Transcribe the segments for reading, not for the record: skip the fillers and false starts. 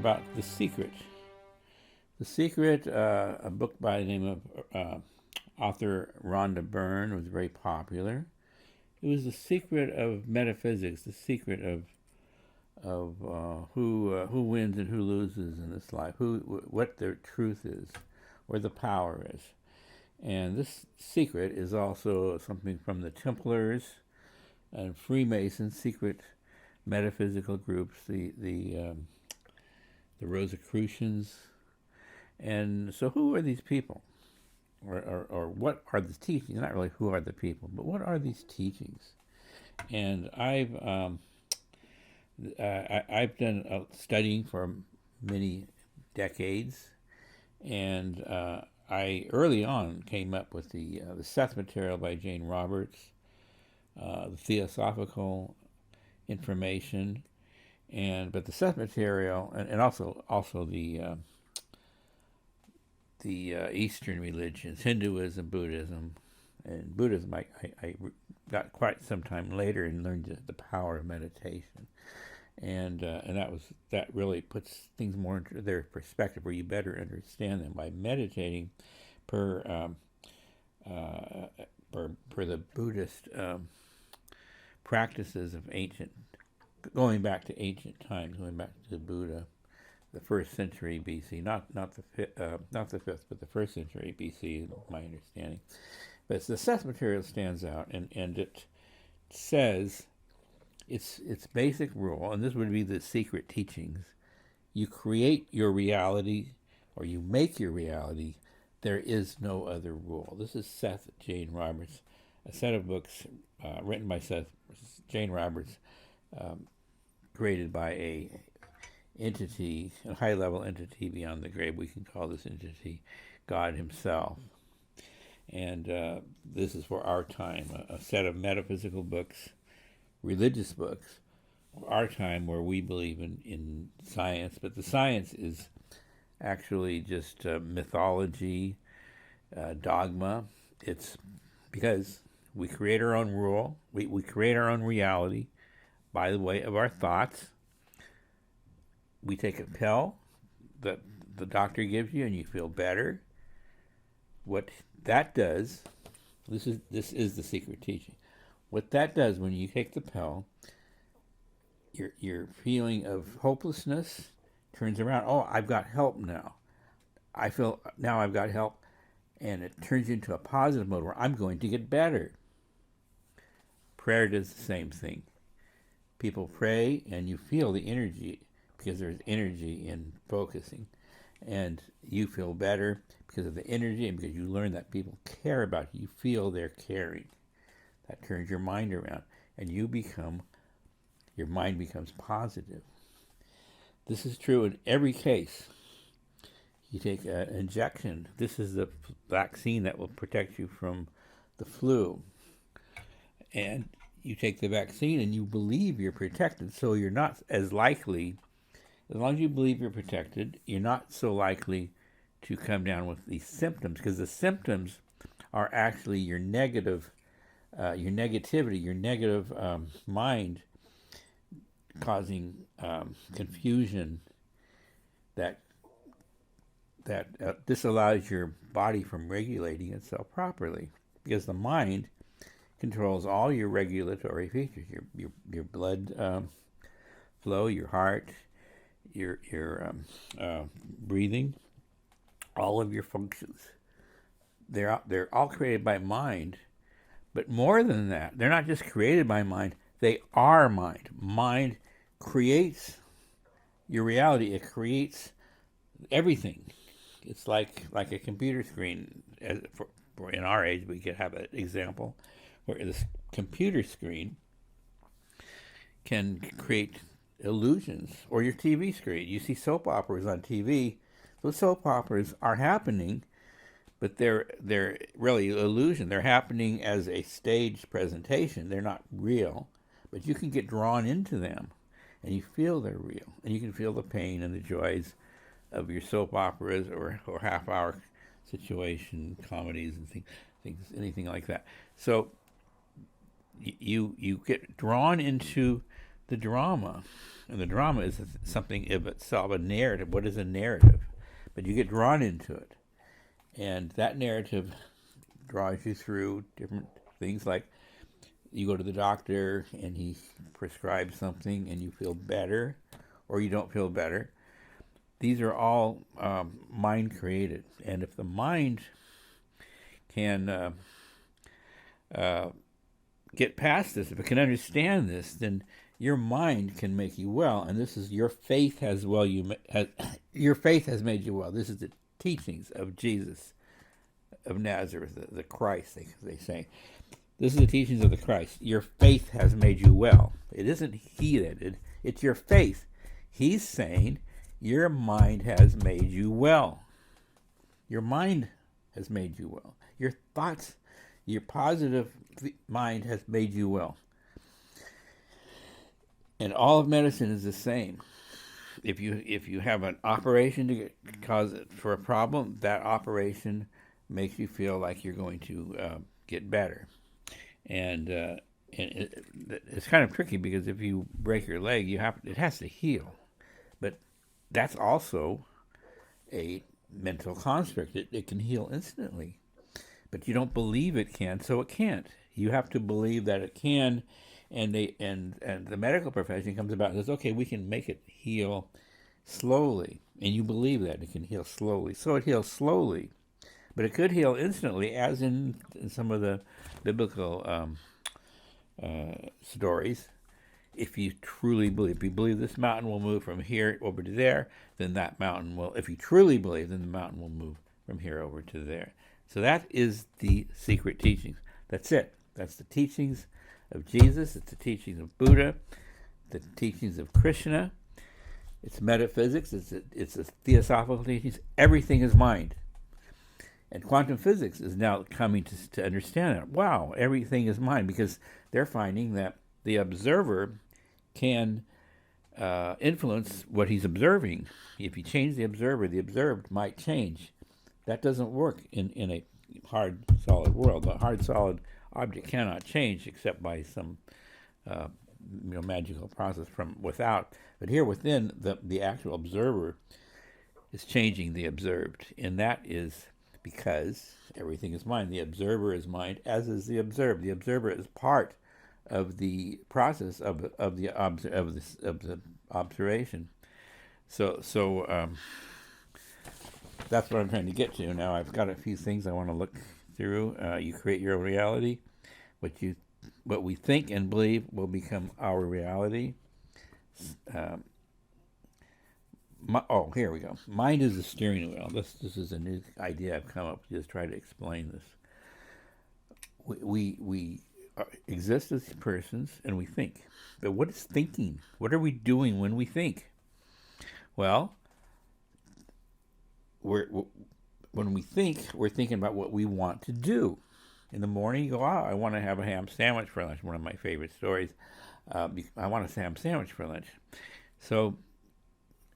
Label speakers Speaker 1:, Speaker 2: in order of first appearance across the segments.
Speaker 1: about The Secret. The Secret, a book by the name of author Rhonda Byrne, was very popular. It was the secret of metaphysics, the secret of who wins and who loses in this life, what their truth is, where the power is. And this secret is also something from the Templars and Freemasons, secret metaphysical groups, the Rosicrucians. And so who are these people? Or what are the teachings? Not really who are the people, but what are these teachings? And I've done studying for many decades, and I early on came up with the Seth material by Jane Roberts, the Theosophical information, but the Seth material, and also the Eastern religions, Hinduism, Buddhism, and Buddhism. I got quite some time later and learned the power of meditation, and that really puts things more into their perspective, where you better understand them by meditating per the Buddhist practices of going back to ancient times, going back to the Buddha, the 1st century BC, not the 5th, but the 1st century BC, is my understanding. But the Seth material stands out, and it says its basic rule, and this would be the secret teachings: you create your reality, or you make your reality. There is no other rule. This is Seth Jane Roberts, a set of books written by Seth Jane Roberts, created by a high-level entity beyond the grave. We can call this entity God himself. And this is for our time, a set of metaphysical books, religious books, for our time, where we believe in science. But the science is actually just mythology, dogma. It's because we create our own rule. We create our own reality by the way of our thoughts. We take a pill that the doctor gives you, and you feel better. What that does, this is the secret teaching. What that does when you take the pill, your feeling of hopelessness turns around. Oh, I've got help now. I feel now I've got help, and it turns into a positive mode where I'm going to get better. Prayer does the same thing. People pray, and you feel the energy, because there's energy in focusing, and you feel better because of the energy, and because you learn that people care about you. You feel they're caring. That turns your mind around, and your mind becomes positive. This is true in every case. You take an injection. This is the vaccine that will protect you from the flu, and you take the vaccine and you believe you're protected, so you're not as likely. As long as you believe you're protected, you're not so likely to come down with these symptoms, because the symptoms are actually your negativity, your negative mind causing confusion that disallows your body from regulating itself properly, because the mind controls all your regulatory features, your blood flow, your heart, your breathing, all of your functions. They're all created by mind, but more than that, they're not just created by mind. They are mind. Mind creates your reality. It creates everything. It's like a computer screen. For in our age, we could have an example where this computer screen can create illusions, or your TV screen. You see soap operas on TV. Those soap operas are happening, but they're really illusion. They're happening as a staged presentation. They're not real, but you can get drawn into them, and you feel they're real, and you can feel the pain and the joys of your soap operas or half-hour situation comedies and things, anything like that. So you get drawn into the drama. And the drama is something of itself, a narrative. What is a narrative? But you get drawn into it. And that narrative draws you through different things, like you go to the doctor and he prescribes something and you feel better or you don't feel better. These are all mind created. And if the mind can get past this, if it can understand this, then your mind can make you well. And this is your faith has your faith has made you well. This is the teachings of Jesus of Nazareth, the Christ, they say. This is the teachings of the Christ. Your faith has made you well. It isn't he that did. It's your faith. He's saying your mind has made you well. Your mind has made you well. Your thoughts, your positive mind has made you well. And all of medicine is the same. If you have an operation to cause it for a problem, that operation makes you feel like you're going to get better. And it's kind of tricky, because if you break your leg, it has to heal. But that's also a mental construct. It can heal instantly, but you don't believe it can, so it can't. You have to believe that it can, and the medical profession comes about and says, okay, we can make it heal slowly, and you believe that it can heal slowly, so it heals slowly. But it could heal instantly, as in some of the biblical stories. If you truly believe, if you believe this mountain will move from here over to there, then that mountain will, if you truly believe, then the mountain will move from here over to there. So that is the secret teachings. That's it. That's the teachings of Jesus. It's the teachings of Buddha, the teachings of Krishna. It's metaphysics. It's a theosophical teachings. Everything is mind. And quantum physics is now coming to understand that. Wow, everything is mind, because they're finding that the observer can influence what he's observing. If you change the observer, the observed might change. That doesn't work in a hard, solid world. A hard, solid object cannot change except by some magical process from without. But here within, the actual observer is changing the observed. And that is because everything is mind. The observer is mind, as is the observed. The observer is part of the process of the observation. So that's what I'm trying to get to. Now I've got a few things I want to look through. You create your own reality. What we think and believe will become our reality. Here we go. Mind is the steering wheel. This is a new idea I've come up with, just try to explain this. We exist as persons and we think. But what is thinking? What are we doing when we think? Well, when we think, we're thinking about what we want to do. In the morning, you go, I want to have a ham sandwich for lunch. One of my favorite stories. I want a ham sandwich for lunch. So,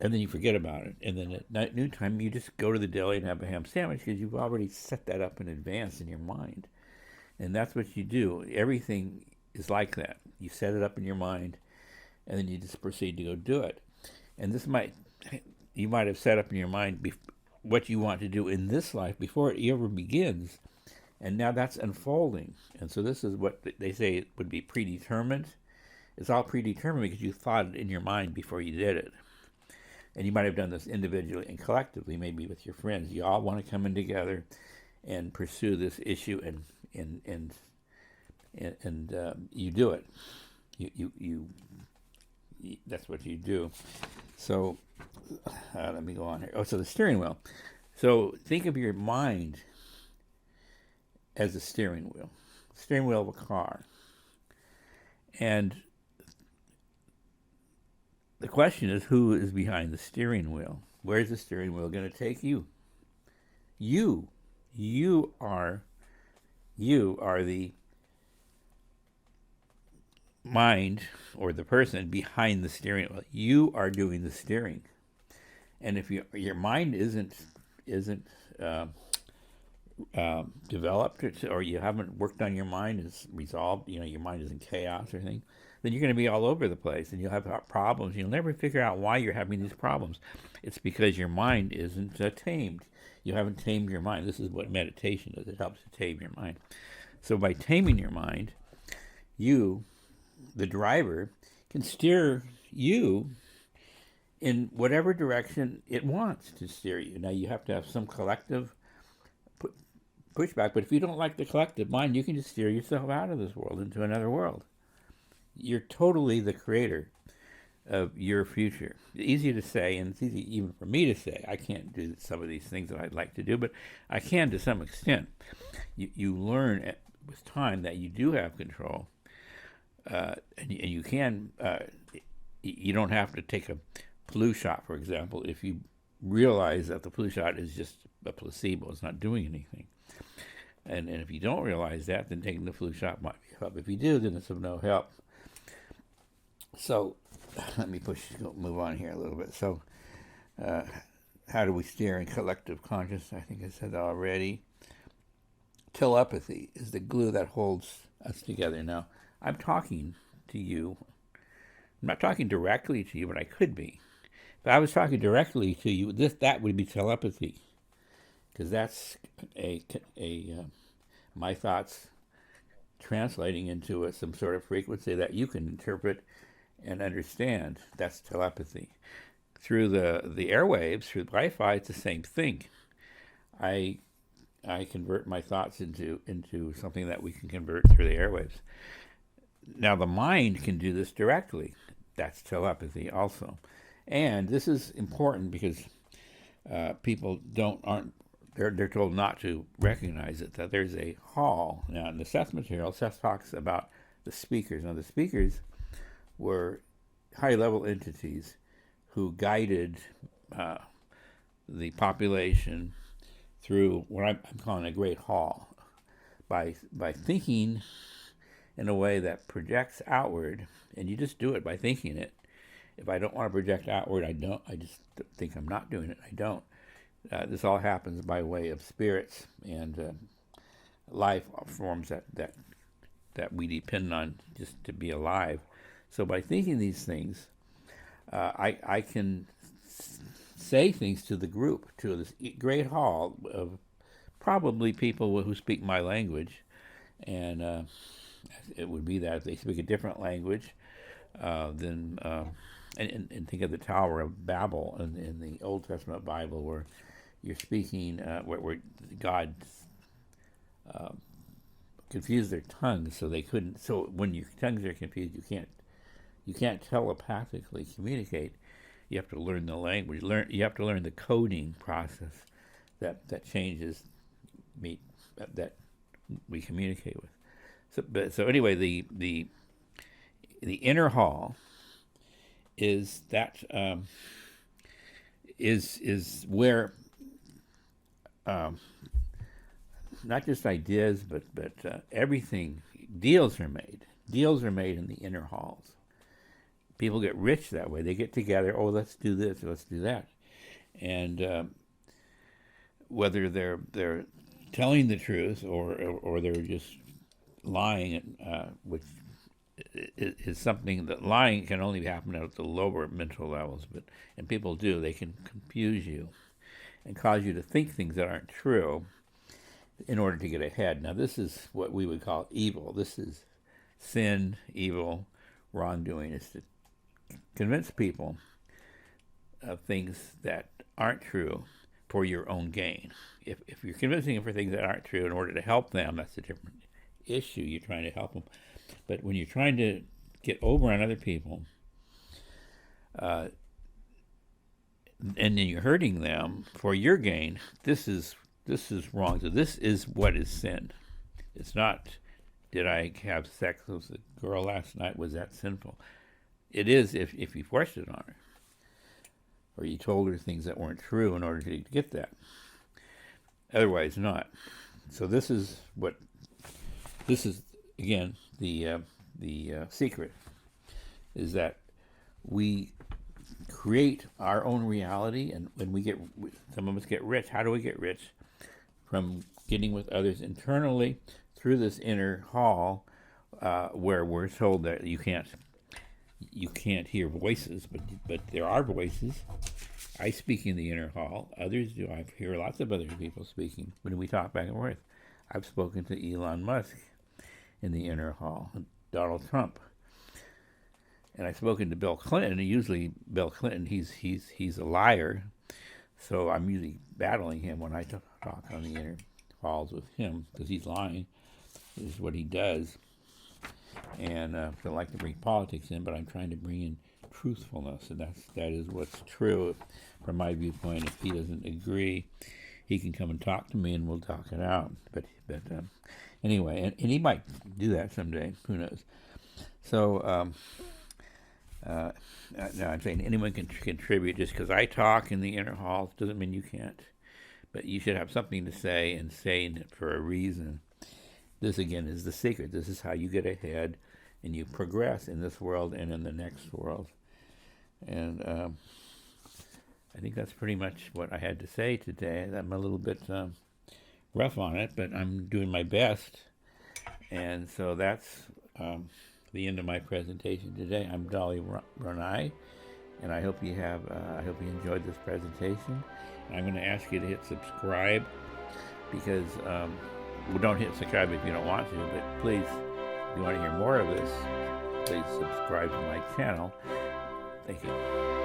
Speaker 1: and then you forget about it. And then at noontime, you just go to the deli and have a ham sandwich, because you've already set that up in advance in your mind. And that's what you do. Everything is like that. You set it up in your mind, and then you just proceed to go do it. And you might have set up in your mind what you want to do in this life before it ever begins. And now that's unfolding. And so this is what they say it would be predetermined. It's all predetermined because you thought it in your mind before you did it. And you might have done this individually and collectively, maybe with your friends. You all want to come in together and pursue this issue, and you do it. You that's what you do. So let me go on here. So the steering wheel. So think of your mind as a steering wheel of a car. And the question is, who is behind the steering wheel? Where's the steering wheel going to take you? You are the mind, or the person behind the steering wheel. You are doing the steering. And if your mind isn't developed, or you haven't worked on your mind, is resolved, your mind is in chaos or anything, then you're going to be all over the place and you'll have problems. You'll never figure out why you're having these problems. It's because your mind isn't tamed. You haven't tamed your mind. This is what meditation does. It helps to tame your mind. So by taming your mind, you, the driver, can steer you in whatever direction it wants to steer you. Now, you have to have some collective pushback, but if you don't like the collective mind, you can just steer yourself out of this world into another world. You're totally the creator of your future. It's easy to say, and it's easy even for me to say. I can't do some of these things that I'd like to do, but I can to some extent. You learn with time that you do have control, and you can. You don't have to take a flu shot, for example, if you realize that the flu shot is just a placebo. It's not doing anything. And if you don't realize that, then taking the flu shot might be help. If you do, then it's of no help. So let me move on here a little bit. So how do we steer in collective consciousness? I think I said that already. Telepathy is the glue that holds us together. Now, I'm talking to you. I'm not talking directly to you, but I could be. If I was talking directly to you, that would be telepathy, because that's my thoughts translating into some sort of frequency that you can interpret and understand. That's telepathy. Through the airwaves, through Wi-Fi, it's the same thing. I convert my thoughts into something that we can convert through the airwaves. Now, the mind can do this directly. That's telepathy also. And this is important because people they're told not to recognize it, that there's a hall. Now, in the Seth material, Seth talks about the speakers. Now, the speakers were high-level entities who guided the population through what I'm calling a great hall by thinking in a way that projects outward, and you just do it by thinking it. If I don't want to project outward, I don't. I just think I'm not doing it. I don't. This all happens by way of spirits and life forms that we depend on just to be alive. So by thinking these things, I can say things to the group, to this great hall of probably people who speak my language, and it would be that if they speak a different language, then and think of the Tower of Babel in the Old Testament Bible, where you're speaking, where God confused their tongues, so they couldn't. So when your tongues are confused, you can't telepathically communicate. You have to learn the language. You have to learn the coding process that changes that we communicate with. So anyway, the inner hall is that is where not just ideas but everything, deals are made. Deals are made in the inner halls. People get rich that way. They get together. Oh, let's do this. Let's do that. And whether they're telling the truth or they're just lying, which is something that lying can only happen at the lower mental levels. And people do. They can confuse you and cause you to think things that aren't true in order to get ahead. Now, this is what we would call evil. This is sin, evil, wrongdoing. Is to convince people of things that aren't true for your own gain. If you're convincing them for things that aren't true in order to help them, that's a different issue. You're trying to help them. But when you're trying to get over on other people, and then you're hurting them for your gain, this is wrong. So this is what is sin. It's not, did I have sex with a girl last night? Was that sinful? It is if you forced it on her, or you told her things that weren't true in order to get that. Otherwise, not. So this is again the secret, is that we create our own reality, and when some of us get rich. How do we get rich? From getting with others internally through this inner hall, where we're told that you can't you can't hear voices, but there are voices. I speak in the inner hall. Others do. I hear lots of other people speaking when we talk back and forth. I've spoken to Elon Musk in the inner hall, Donald Trump, and I've spoken to Bill Clinton. And usually, Bill Clinton, he's a liar, so I'm usually battling him when I talk on the inner halls with him because he's lying. This is what he does, and I don't like to bring politics in, but I'm trying to bring in truthfulness, and that is what's true from my viewpoint. If he doesn't agree, he can come and talk to me, and we'll talk it out. But anyway, and he might do that someday. Who knows? So now I'm saying anyone can contribute. Just because I talk in the inner halls doesn't mean you can't. But you should have something to say, and say it for a reason. This again is the secret. This is how you get ahead, and you progress in this world and in the next world. And I think that's pretty much what I had to say today. I'm a little bit rough on it, but I'm doing my best. And so that's the end of my presentation today. I'm Dolly Ranai, and I hope you enjoyed this presentation. And I'm going to ask you to hit subscribe because well, don't hit subscribe if you don't want to, but please, if you want to hear more of this, please subscribe to my channel. Thank you.